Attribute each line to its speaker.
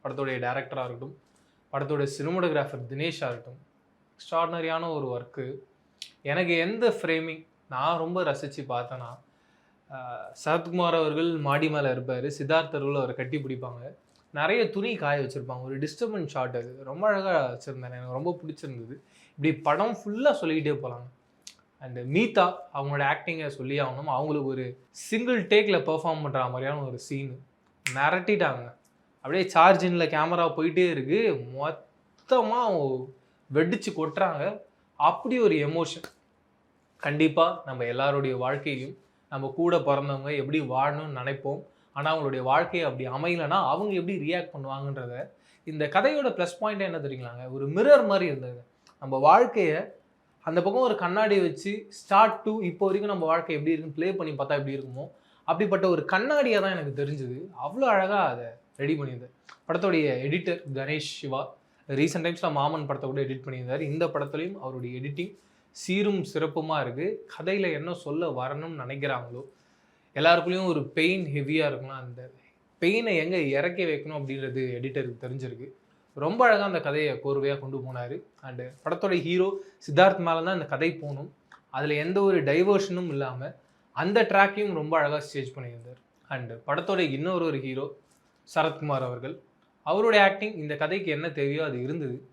Speaker 1: படத்துடைய டைரக்டராக இருக்கட்டும், படத்தோட சினிமோட்டோகிராஃபர் தினேஷாக இருக்கட்டும், எக்ஸ்ட்ராடனரியான ஒரு ஒர்க்கு. எனக்கு எந்த ஃப்ரேமிங் நான் ரொம்ப ரசித்து பார்த்தேன்னா, சரத்குமார் அவர்கள் மாடி மேலே இருப்பார், சித்தார்த் அவர்கள் அவரை கட்டி பிடிப்பாங்க, நிறைய துணி காய வச்சுருப்பாங்க. ஒரு டிஸ்டர்பன்ஸ் ஷாட் அது ரொம்ப அழகாக வச்சுருந்தேன், எனக்கு ரொம்ப பிடிச்சிருந்தது. இப்படி படம் ஃபுல்லாக சொல்லிக்கிட்டே போகலாங்க. அண்டு மீதா அவங்களோட ஆக்டிங்கை சொல்லி ஆகணும். அவங்களுக்கு ஒரு சிங்கிள் டேக்கில் பெர்ஃபார்ம் பண்ணுற மாதிரியான ஒரு சீனு மிரட்டிட்டாங்க. அப்படியே சார்ஜினில் கேமரா போயிட்டே இருக்குது, மொத்தமாக வெடிச்சு கொட்டுறாங்க. அப்படி ஒரு எமோஷன். கண்டிப்பாக நம்ம எல்லாருடைய வாழ்க்கையிலையும் நம்ம கூட பிறந்தவங்க எப்படி வாழணும்னு நினைப்போம். ஆனால் அவங்களுடைய வாழ்க்கையை அப்படி அமையலைன்னா அவங்க எப்படி ரியாக்ட் பண்ணுவாங்கன்றத இந்த கதையோட ப்ளஸ் பாயிண்ட் என்ன தெரியுங்களாங்க, ஒரு மிரர் மாதிரி இருந்தது. நம்ம வாழ்க்கையை அந்த பக்கம் ஒரு கண்ணாடி வச்சு ஸ்டார்ட் டு இப்போ வரைக்கும் நம்ம வாழ்க்கை எப்படி இருக்குன்னு ப்ளே பண்ணி பார்த்தா எப்படி இருக்குமோ அப்படிப்பட்ட ஒரு கண்ணாடியாக தான் எனக்கு தெரிஞ்சுது. அவ்வளோ அழகாக அதை ரெடி பண்ணியிருந்தேன். படத்துடைய எடிட்டர் கணேஷ் சிவா ரீசெண்ட் டைம்ஸில் மாமன் படத்தை கூட எடிட் பண்ணியிருந்தார். இந்த படத்துலையும் அவருடைய எடிட்டிங் சீரும் சிறப்புமாக இருக்குது. கதையில் என்ன சொல்ல வரணும்னு நினைக்கிறாங்களோ, எல்லாருக்குள்ளேயும் ஒரு பெயின் ஹெவியாக இருக்குன்னா அந்த பெயினை எங்கே இறக்கி வைக்கணும் அப்படின்றது எடிட்டருக்கு தெரிஞ்சிருக்கு. ரொம்ப அழகாக அந்த கதையை கோர்வையாக கொண்டு போனார். அண்டு படத்தோட ஹீரோ சித்தார்த் மேலே தான் இந்த கதை போகணும், அதில் எந்த ஒரு டைவர்ஷனும் இல்லாமல் அந்த ட்ராக்கையும் ரொம்ப அழகாக ஸ்டேஜ் பண்ணியிருந்தார். அண்டு படத்தோட இன்னொரு ஹீரோ சரத்குமார் அவர்கள், அவருடைய ஆக்டிங் இந்த கதைக்கு என்ன தேவையோ அது இருந்தது.